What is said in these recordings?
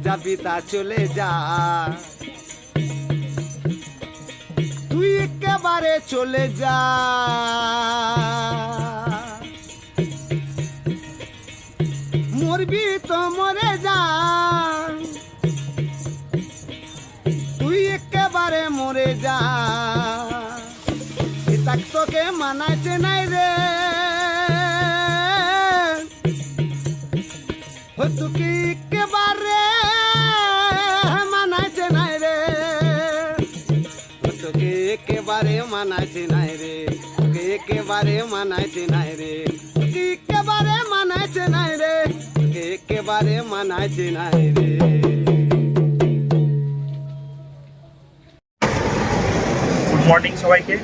যাবি তা চলে যা, তুই একেবারে চলে যা। মরবি তো মরে যা, তুই একেবারে মরে যা। তাক তোকে মানাইছে নাই রে, তোকে একেবারে মানাইছে নাই রে, তোকে একেবারে মানাইছে নাই রে, তোকে একেবারে মানাইছে নাই রে, তোকে একেবারে মানাইছে নাই রে, তোকে একেবারে মানাইছে নাই রে। গুড মর্নিং সবাইকে,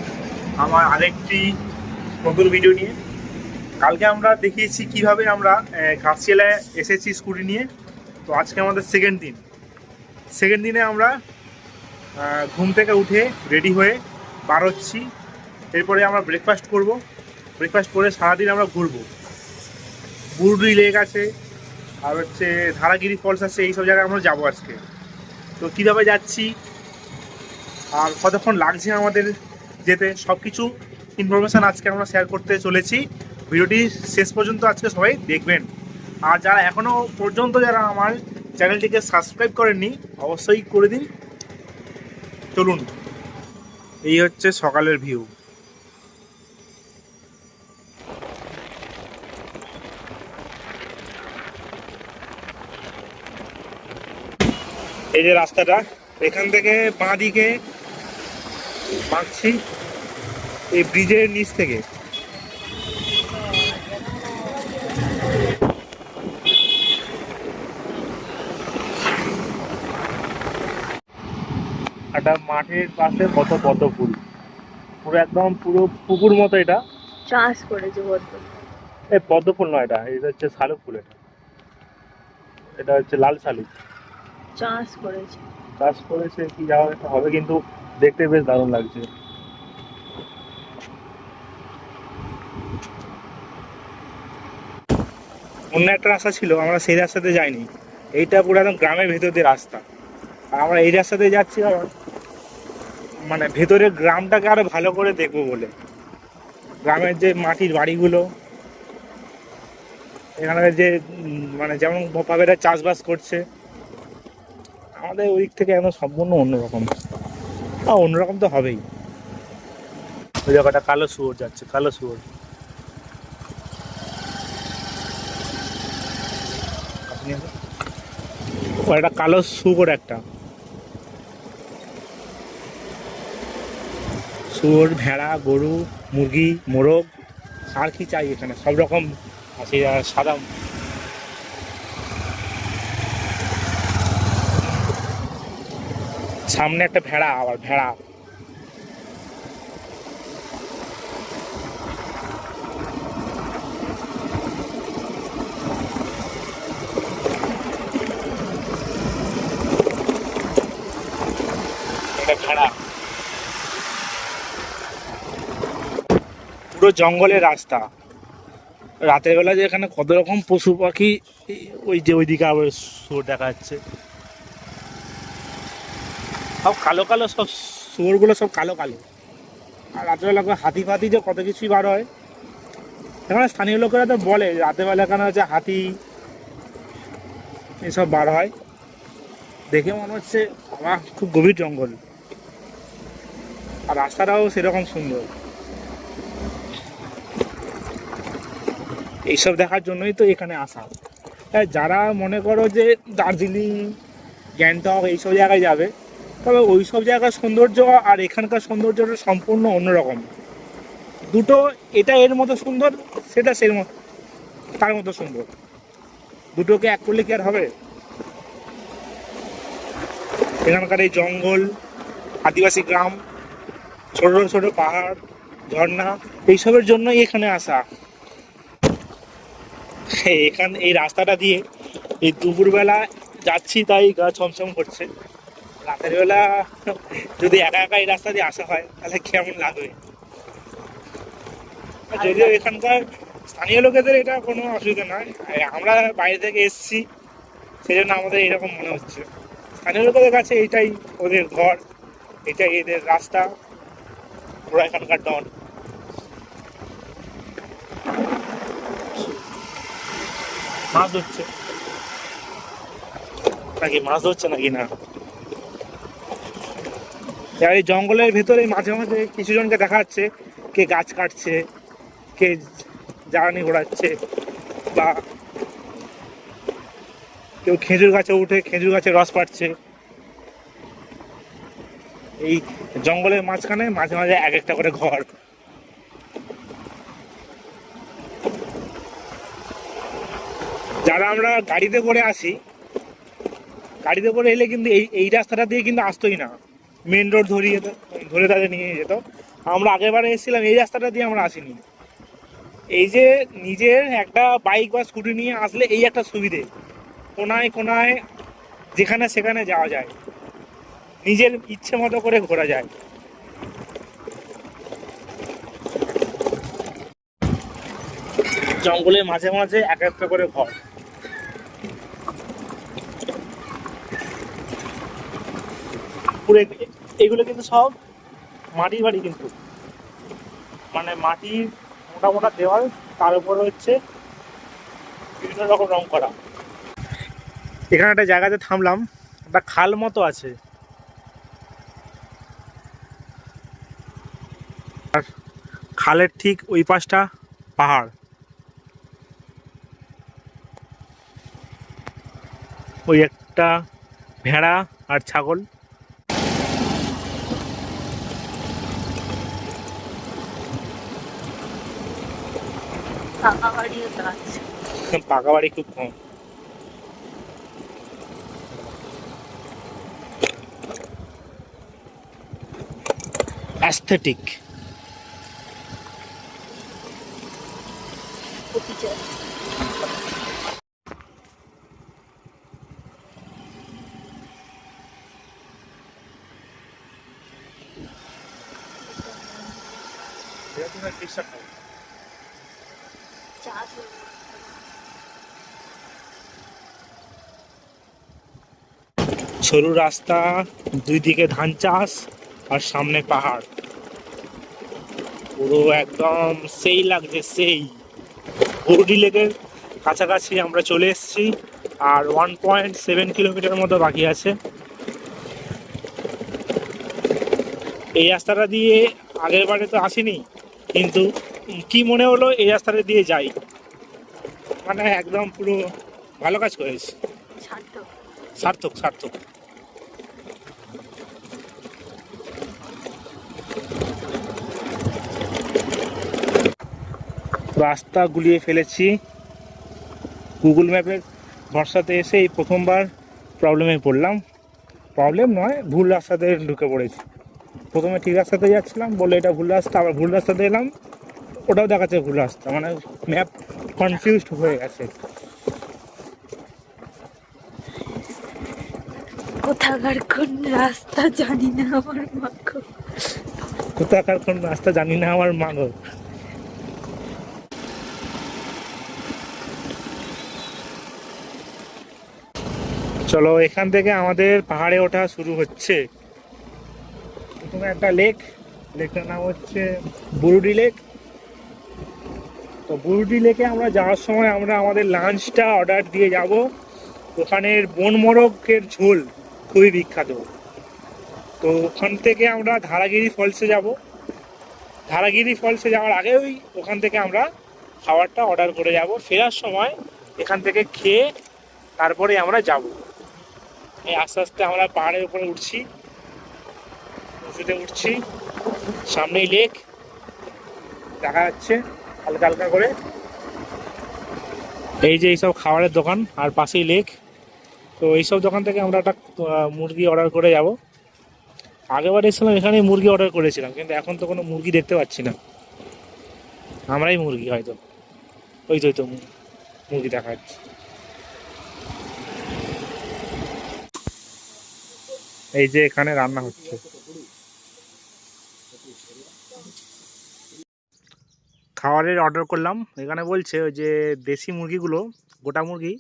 আমার আরেকটি নতুন ভিডিও নিয়ে। কালকে আমরা দেখিয়েছি কিভাবে আমরা ঘাটশিলায় এসেছি স্কুটি নিয়ে। তো আজকে আমাদের সেকেন্ড দিনে আমরা ঘুম থেকে উঠে রেডি হয়ে বার হচ্ছি। এরপরে আমরা ব্রেকফাস্ট করব, ব্রেকফাস্ট করে সারাদিন আমরা ঘুরবো। বুরুডি লেক আছে, আর হচ্ছে ধারাগিরি ফলস আছে, এইসব জায়গায় আমরা যাবো আজকে। তো কীভাবে যাচ্ছি আর কতক্ষণ লাগছে আমাদের যেতে, সব কিছু ইনফরমেশান আজকে আমরা শেয়ার করতে চলেছি। ভিডিওটি শেষ পর্যন্ত আজকে সবাই দেখবেন। আর যারা এখনও পর্যন্ত যারা আমার চ্যানেলটিকে সাবস্ক্রাইব করেননি অবশ্যই করে দিন। চলুন, এই হচ্ছে সকালের ভিউ। এই যে রাস্তাটা, এখান থেকে বাঁ দিকে মারছি এই ব্রিজের নিচ থেকে। একটা মাঠের পাশে কত পদ্ম ফুল, পুরো একদম পুরো পুকুর মতো। এটা চাষ করেছে পদ্ম। এই পদ্ম ফুল নয়, এটা হচ্ছে শালুক ফুল। এটা হচ্ছে লাল শালুক। চাষ করেছে কি যাওয়া একটা হবে, কিন্তু দেখতে বেশ দারুণ লাগছে। অন্য একটা রাস্তা ছিল, আমরা সেই রাস্তাতে যাইনি। এইটা পুরো একদম গ্রামের ভেতর দিয়ে রাস্তা, আর আমরা এই রাস্তাতে যাচ্ছি কারণ মানে ভেতরের গ্রামটাকে আরো ভালো করে দেখবো বলে। গ্রামের যে মাটির বাড়িগুলো, এখানে যে মানে যেমন ভাবে চাষবাস করছে, আমাদের ওই দিক থেকে একদম সম্পূর্ণ অন্যরকম। অন্যরকম তো হবেই। ওই জায়গাটা কালো শুয়োর যাচ্ছে, কালো শুয়োর। একটা কালো শুয়োর, একটা শুয়োর, ভেড়া, গরু, মুরগি, মোরগ, আর কি চাই এখানে সব রকম আছে। আর সাদা সামনে একটা ভেড়া, আবার ভেড়া। ভেড়া, পুরো জঙ্গলের রাস্তা। রাতের বেলা যে এখানে কত রকম পশু পাখি, ওই যে ওইদিকে আবার শুয়োর দেখা যাচ্ছে, সব কালো কালো, সব শুয়োরগুলো সব কালো কালো। আর রাত্রেবেলা হাতি ফাতি যে কত কিছুই বার হয়। এখানে স্থানীয় লোকেরা তো বলে রাতেরবেলা এখানে হচ্ছে হাতি এসব বার হয়। দেখে মনে হচ্ছে আমার খুব গভীর জঙ্গল, আর রাস্তাটাও সেরকম সুন্দর। এইসব দেখার জন্যই তো এখানে আসা। যারা মনে করো যে দার্জিলিং, গ্যাংটক এইসব জায়গায় যাবে, তবে ওই সব জায়গার সৌন্দর্য আর এখানকার সৌন্দর্যটা সম্পূর্ণ অন্যরকম। দুটো, এটা এর মতো সুন্দর, সেটা সেই মতো তার মতো সুন্দর। দুটোকে এক করলে কি আর হবে? এখানকার এই জঙ্গল, আদিবাসী গ্রাম, ছোট ছোট পাহাড়, ঝর্ণা, এইসবের জন্যই এখানে আসা। এই রাস্তাটা দিয়ে এই দুপুরবেলা যাচ্ছি, তাই গা ছমছম করছে। রাতের বেলা যদি একা একা এই রাস্তা দিয়ে আসা হয় তাহলে কেমন লাগবে? যদিও এখানকার স্থানীয় লোকেদের এটা কোনো অসুবিধা নয়, আমরা বাইরে থেকে এসছি, সেই জন্য আমাদের এরকম মনে হচ্ছে। স্থানীয় লোকেদের কাছে এইটাই ওদের ঘর, এটাই এদের রাস্তা, ওরা এখানকার ডন। মাছ ধরছে নাকি, মাছ ধরছে নাকি না। আর এই জঙ্গলের ভেতরে মাঝে মাঝে কিছু জনকে দেখা যাচ্ছে, কে গাছ কাটছে, কে জ্বালানি ঘোরাচ্ছে, বা কেউ খেজুর গাছে উঠে খেজুর গাছে রস পাড়ছে। এই জঙ্গলের মাঝখানে মাঝে মাঝে এক একটা করে ঘর। যারা আমরা গাড়িতে করে আসি, গাড়িতে করে এলে কিন্তু এই এই রাস্তাটা দিয়ে কিন্তু আসতোই না, মেন রোড ধরে তাদের নিয়ে যেত। আমরা আগেরবারে এসেছিলাম এই রাস্তাটা দিয়ে, আমরা আসিনি। এই যে নিজের একটা বাইক বা স্কুটি নিয়ে আসলে এই একটা সুবিধে, কোনায় কোনায় যেখানে সেখানে যাওয়া যায়, নিজের ইচ্ছে মতো করে ঘোরা যায়। জঙ্গলের মাঝে মাঝে এক একটা করে ঘর। পুরো এগুলো কিন্তু সব মাটির বাড়ি, কিন্তু মানে মাটির মোটা মোটা দেওয়াল, তার উপরে হচ্ছে বিভিন্ন রকম রং করা। এখানে একটা জায়গাতে থামলাম, একটা খাল মতো আছে, আর খালের ঠিক ওই পাশটা পাহাড়। ওই একটা ভেড়া আর ছাগল। পাকা বাড়িও তো আছে। পাকা বাড়ি খুব কম। অ্যাস্থেটিক। অভিযোগ। চাষ হলো। সরু রাস্তা, দুই দিকে ধান চাষ, আর সামনে পাহাড়। পুরো একদম সেই লাগছে, সেই গৌরী লেকের কাছাকাছি আমরা চলে এসেছি। আর 1.7 কিলোমিটার মতো বাকি আছে। এই রাস্তাটা দিয়ে আগের বারে তো আসিনি, কিন্তু কি মনে হলো এই রাস্তাটা দিয়ে যাই, মানে একদম পুরো ভালো কাজ করেছি। সার্থক। সার্থক সার্থক। রাস্তা গুলিয়ে ফেলেছি, গুগল ম্যাপের ভরসাতে এসে এই প্রথমবার প্রবলেমে পড়লাম। প্রবলেম নয়, ভুল রাস্তাতে ঢুকে পড়েছি। প্রথমে ঠিক রাস্তাতে যাচ্ছিলাম, বলে এটা ভুল রাস্তা, আবার ভুল রাস্তাতে এলাম, ওটাও দেখাচ্ছে ভুল রাস্তা, মানে ম্যাপ কনফিউজড হয়ে গেছে। কোথাকার কোন রাস্তা জানি না আমার মাকে। কোথাকার কোন রাস্তা জানি না আমার মা গো। চলো, এখান থেকে আমাদের পাহাড়ে ওঠা শুরু হচ্ছে। প্রথমে একটা লেক, লেকটার নাম হচ্ছে বুরুডি লেক। তো বুরুডি লেকে আমরা যাওয়ার সময় আমরা আমাদের লাঞ্চটা অর্ডার দিয়ে যাব। ওখানের বন মোরগের ঝোল খুবই বিখ্যাত। তো ওখান থেকে আমরা ধারাগিরি ফলসে যাব। ধারাগিরি ফলসে যাওয়ার আগেই ওখান থেকে আমরা খাবারটা অর্ডার করে যাব। ফেরার সময় এখান থেকে খেয়ে তারপরে আমরা যাব। এই আস্তে আস্তে আমরা পাহাড়ের উপরে উঠছি, উঠছি। সামনেই লেক দেখা যাচ্ছে হালকা হালকা করে। এই যে এইসব খাবারের দোকান, আর পাশেই লেক। তো এইসব দোকান থেকে আমরা একটা মুরগি অর্ডার করে যাব। আগেবার এসেছিলাম এখানে মুরগি অর্ডার করেছিলাম, কিন্তু এখন তো কোনো মুরগি দেখতে পাচ্ছি না। আমরাই মুরগি হয়তো, ওই তো মুরগি দেখা যাচ্ছে। এই যে এখানে রান্না হচ্ছে। খাবারের অর্ডার করলাম, এখানে বলছে ওই যে দেশি মুরগিগুলো, গোটা মুরগি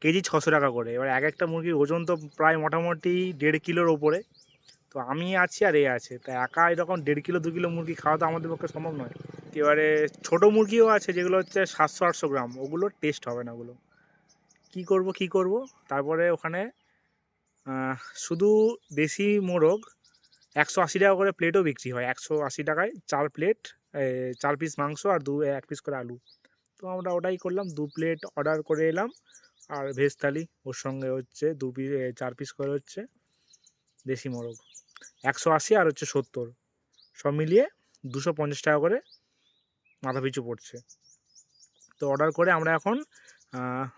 কেজি 600 টাকা করে। এবার এক একটা মুরগির ওজন তো প্রায় মোটামুটি 1.5 কিলোর ওপরে। তো আমি আছি আর এ আছে, তা একা এরকম 1.5 কিলো 2 কিলো মুরগি খাওয়া তো আমাদের পক্ষে সম্ভব নয়। এবারে ছোটো মুরগিও আছে যেগুলো হচ্ছে 700-800 গ্রাম, ওগুলো টেস্ট হবে না ওগুলো। কি করব তারপরে ওখানে শুধু দেশি মোরগ 180 টাকা করে প্লেটও বিক্রি হয়। 180 টাকায় 4 প্লেট, 4 পিস মাংস আর 1 পিস করে আলু। তো আমরা ওটাই করলাম, 2 প্লেট অর্ডার করে এলাম। আর ভেজ থালি ওর সঙ্গে হচ্ছে 4 পিস করে হচ্ছে দেশি মোরগ, 180 আর হচ্ছে 70, সব মিলিয়ে 250 টাকা করে মাথা পিছু পড়ছে। তো অর্ডার করে আমরা এখন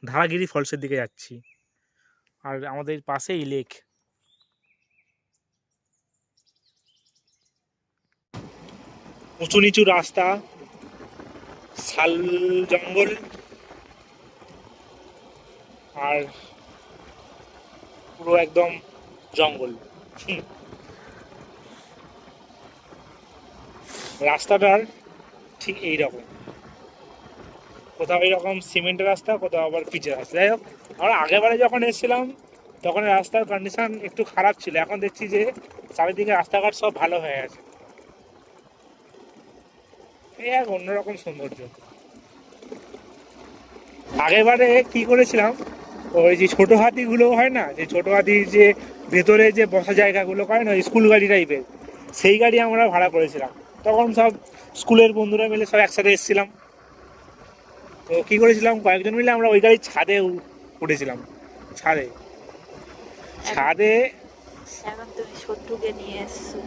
ধারাগিরি ফলসের দিকে যাচ্ছি। আর আমাদের পাশেই লেক। উঁচু নিচু রাস্তা, শাল জঙ্গল, আর পুরো একদম জঙ্গল। রাস্তাটার ঠিক এই রকম, কোথাও এইরকম সিমেন্টের রাস্তা, কোথাও আবার পিচের রাস্তা। যাই হোক, আমরা আগেরবারে যখন এসেছিলাম তখন রাস্তার কন্ডিশন একটু খারাপ ছিল, এখন দেখছি যে চারিদিকে রাস্তাঘাট সব ভালো হয়ে গেছে। এই এক অন্যরকম সৌন্দর্য। আগেরবারে কি করেছিলাম, ওই যে ছোট হাতিগুলো হয় না, যে ছোট হাতির যে ভেতরে যে বসা জায়গাগুলো হয় না, স্কুল গাড়ি টাইপের, সেই গাড়ি আমরা ভাড়া করেছিলাম। তখন সব স্কুলের বন্ধুরা মিলে সব একসাথে এসেছিলাম। তো কী করেছিলাম, কয়েকজন মিলে আমরা ওই গাড়ির ছাদে উঠেছিলাম। ছাদে এখন তুমি শত্রুকে নিয়ে এসছো,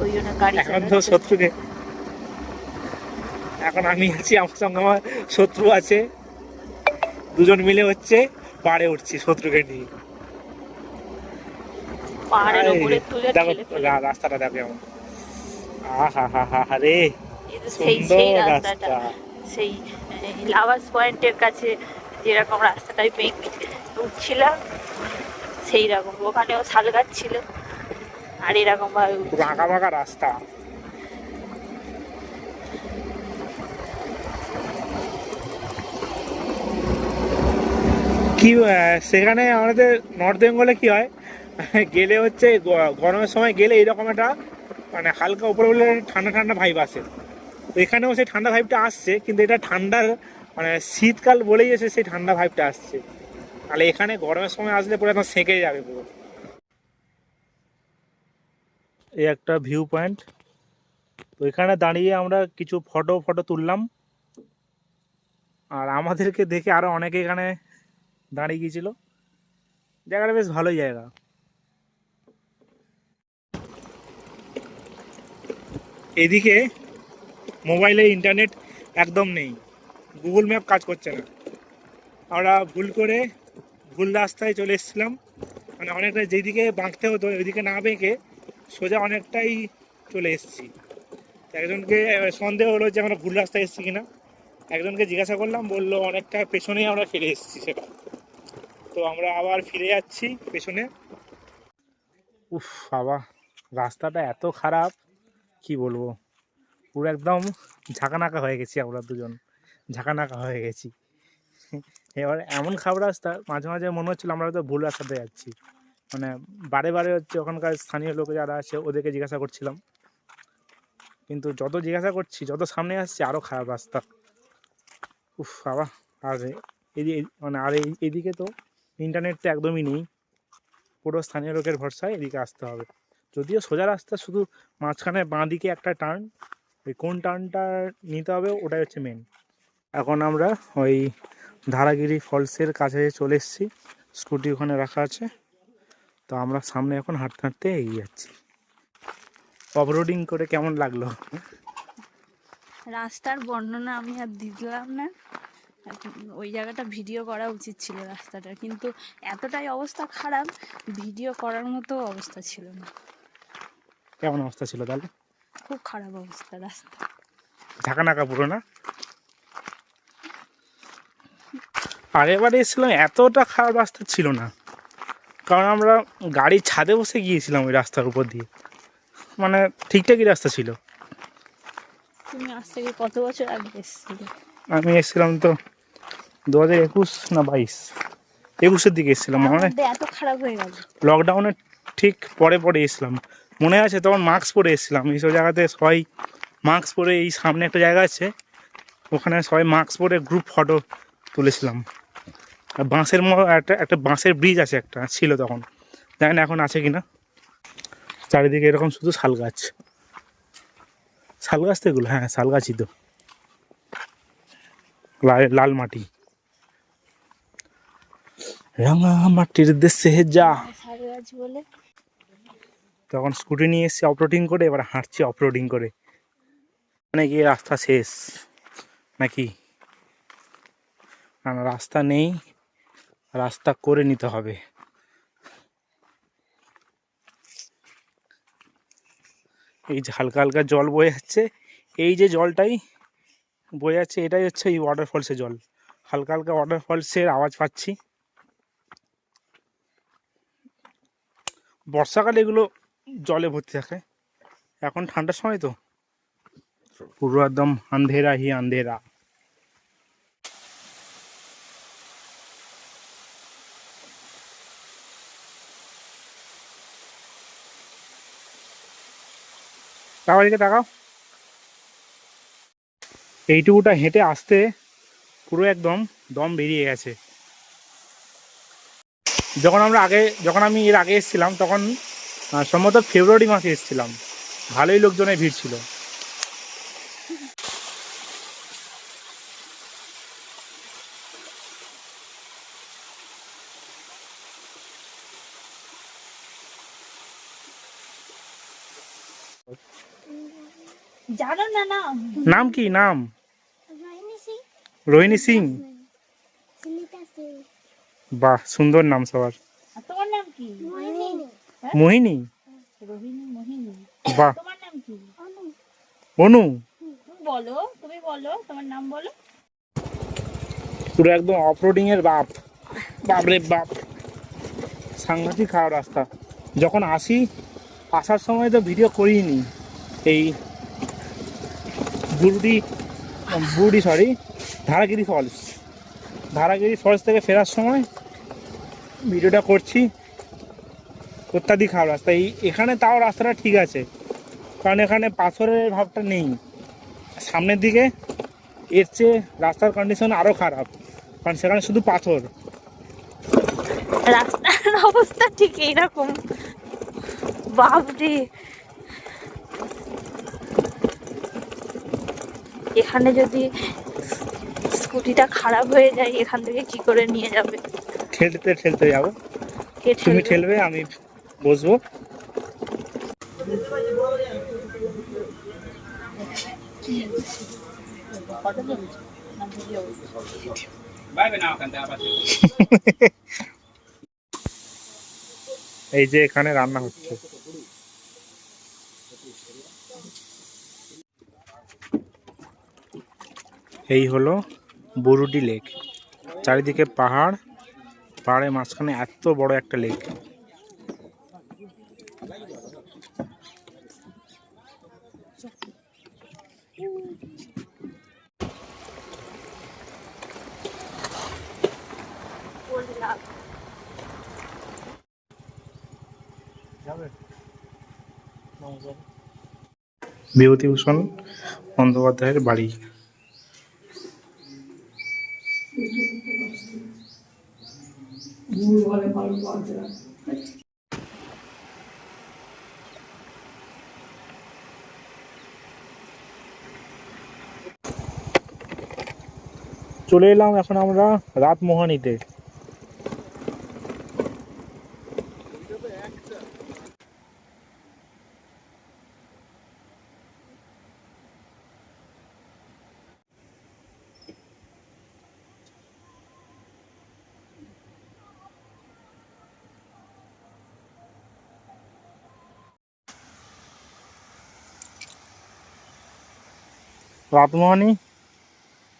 ওই জন্য গাড়ি এখন তো শত্রুকে, এখন আমি আছি, আমার সঙ্গে আমার শত্রু আছে, দুজন মিলে হচ্ছে পাড়ে উঠছি শত্রুকে নিয়ে। পাহাড়ের উপরে তুলে দেখো রাস্তাটা দেখো এমন, আহা হা হা হা রে, সুন্দর রাস্তা। সেই লাভার্স পয়েন্টের কাছে যেরকম রাস্তাটাই উঠছিলাম সেই রকম, ওখানেও শাল গাছ ছিল আর এরকম ভাবে আঁকা বাঁকা রাস্তা। কি সেখানে আমাদের নর্থ বেঙ্গলে কি হয়, গেলে হচ্ছে গরমের সময় গেলে এইরকম একটা মানে হালকা উপরে বলে ঠান্ডা ঠান্ডা ভাইব আসে। তো এখানেও সেই ঠান্ডা ভাইবটা আসছে, কিন্তু এটা ঠান্ডার মানে শীতকাল বলেই এসে সেই ঠান্ডা ভাইবটা আসছে। তাহলে এখানে গরমের সময় আসলে পুরো একদম সেঁকে যাবে পুরো। এই একটা ভিউ পয়েন্ট, তো এখানে দাঁড়িয়ে আমরা কিছু ফটো তুললাম। আর আমাদেরকে দেখে আরও অনেকে এখানে দাঁড়িয়ে গিয়েছিল। জায়গাটা বেশ ভালোই জায়গা। এদিকে মোবাইলে ইন্টারনেট একদম নেই, গুগল ম্যাপ কাজ করছে না। আমরা ভুল রাস্তায় চলে এসেছিলাম, মানে অনেকটা যেদিকে বাঁকতে হতো ওইদিকে না বেঁকে সোজা অনেকটাই চলে এসেছি। একজনকে সন্দেহ হলো যে আমরা ভুল রাস্তায় এসেছি কিনা, একজনকে জিজ্ঞাসা করলাম, বললো অনেকটা পেছনেই আমরা ফিরে এসেছি সেটা। তো আমরা আবার ফিরে যাচ্ছি পেছনে। উফ বাবা, রাস্তাটা এত খারাপ কি বলবো, পুরো একদম ঝাঁকানাকা হয়ে গেছি, আমরা দুজন ঝাঁকানাকা হয়ে গেছি। এবার এমন খারাপ রাস্তা, মাঝে মাঝে মনে হচ্ছিল আমরা হয়তো ভুল রাস্তাতে যাচ্ছি। মানে বারে হচ্ছে ওখানকার স্থানীয় লোক যারা আছে ওদেরকে জিজ্ঞাসা করছিলাম, কিন্তু যত জিজ্ঞাসা করছি যত সামনে আসছে আরও খারাপ রাস্তা। উফ বাবা, আর মানে এইদিকে তো ইন্টারনেটটা একদমই নেই, পুরো স্থানীয় লোকের ভরসায় এদিকে আসতে হবে। যদিও সোজা রাস্তা, শুধু মাঝখানে বাঁ দিকে একটা টার্ন, ওই কোন টার্নটা নিতে হবে ওটাই হচ্ছে মেন। এখন আমরা ওই ধারাগিরি ফলসের কাছে চলে এসেছি, স্কুটি ওখানে রাখা আছে। তো আমরা সামনে এখন হাঁটতে হাঁটতে এগিয়ে যাচ্ছি। অফরোডিং করে কেমন লাগলো? রাস্তার বর্ণনা আমি আর দিলাম না, ওই জায়গাটা ভিডিও করা উচিত ছিল রাস্তাটা, কিন্তু এতটাই অবস্থা খারাপ, ভিডিও করার মতো অবস্থা ছিল না। কেমন অবস্থা ছিল তাহলে? খুব খারাপ অবস্থা রাস্তা, ঝাঁকানাকা পুরো না? আগেরবারে এসেছিলাম এতটা খারাপ রাস্তা ছিল না, কারণ আমরা গাড়ির ছাদে বসে গিয়েছিলাম ওই রাস্তার উপর দিয়ে, মানে ঠিকঠাকই রাস্তা ছিল। তুমি আজ থেকে কত বছর আগে এসেছিলে? আমি এসেছিলাম তো 2021 না 22, 21-এর দিকে এসেছিলাম মানে এত খারাপ হয়ে গেল। লকডাউনের ঠিক পরে পরে এসেছিলাম, মনে আছে তখন মাস্ক পরে এসেছিলাম। এইসব জায়গাতে সবাই মাস্ক পরে, এই সামনে একটা জায়গা আছে ওখানে সবাই মাস্ক পরে গ্রুপ ফটো তুলেছিলাম। আর বাঁশের একটা বাঁশের ব্রিজ আছে, একটা ছিল তখন, জানি না এখন আছে কিনা। চারিদিকে এরকম শুধু শাল গাছ, শাল গাছ তো এগুলো, হ্যাঁ শাল গাছই তো, লাল মাটি, রাঙা মাটির দেশে যা। শাল গাছ বলে তখন স্কুটি নিয়ে এসেছি অফরোডিং করে, এবার হাঁটছি অফরোডিং করে, মানে গিয়ে রাস্তা শেষ নাকি না, রাস্তা নেই, রাস্তা করে নিতে হবে। এই যে হালকা হালকা জল বয়ে যাচ্ছে, এই যে জলটাই বয়ে যাচ্ছে এটাই হচ্ছে এই ওয়াটারফলসের জল। হালকা হালকা ওয়াটারফলসের আওয়াজ পাচ্ছি। বর্ষাকালে এগুলো জলে ভর্তি থাকে, এখন ঠান্ডার সময় তো পুরো একদম আন্ধেরা হি আন্ধেরা। তাও এদিকে তাকাও, এইটুকুটা হেঁটে আসতে পুরো একদম দম বেরিয়ে গেছে। যখন আমি এর আগে এসেছিলাম তখন সম্ভবত ফেব্রুয়ারি মাসে এসেছিলাম, ভালোই লোকজনের ভিড় ছিল। জানো না নাম? নাম কি? নাম রোহিণী সিং। বাহ, সুন্দর নাম সবার। আর তোমার নাম কি? মোহিনী। রোহিণী, মোহিনী। বাহ। তোমার নাম কি? অনু। তুমি বলো তোমার নাম বলো। পুরো একদম অফরোডিং এর বাপ, বাপরে বাপ, সাংঘাতিক খারাপ রাস্তা। যখন আসার সময় তো ভিডিও করিনি, এই ধারাগিরি ফলস থেকে ফেরার সময় ভিডিওটা করছি। অত্যাধিক খারাপ রাস্তা। এখানে তাও রাস্তাটা ঠিক আছে, কারণ এখানে পাথরের ভাবটা নেই। সামনের দিকে এর চেয়ে রাস্তার কন্ডিশন আরও খারাপ, কারণ সেখানে শুধু পাথর। রাস্তার অবস্থা ঠিক এইরকম, বাপরে। এখানে যদি স্কুটিটা খারাপ হয়ে যায় এখান থেকে কি করে নিয়ে যাবে? ঠেলতে যাবো। তুমি ঠেলবে, আমি বসবো। এই যে এখানে রান্না হচ্ছে, এই হলো বুরুডি লেক। চারিদিকে পাহাড়, পাহাড়ের মাঝখানে এত বড় একটা লেক। বিভূতিভূষণ বন্দ্যোপাধ্যায়ের বাড়ি। চলে এলাম এখন আমরা রাতমোহনীতে।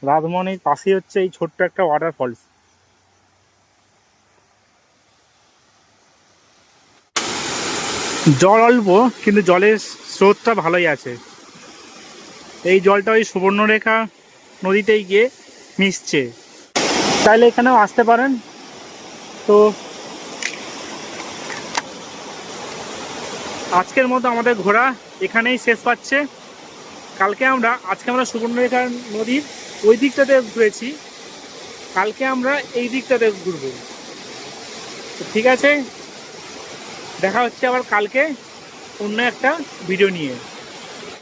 রাতমোহনীর পাশেই হচ্ছে এই ছোট্ট একটা ওয়াটারফলস। জল অল্প, কিন্তু জলের স্রোতটা ভালোই আছে। এই জলটা ওই সুবর্ণরেখা নদীতেই গিয়ে মিশছে। চাইলে এখানেও আসতে পারেন, তো আজকের মতো আমাদের ঘোরা এখানেই শেষ পাচ্ছে। আজকে আমরা সুবর্ণরেখা নদীর ওই দিকটাতে ঘুরেছি, কালকে আমরা এই দিকটাতে ঘুরবো। তো ঠিক আছে, দেখা হচ্ছে আবার কালকে অন্য একটা ভিডিও নিয়ে।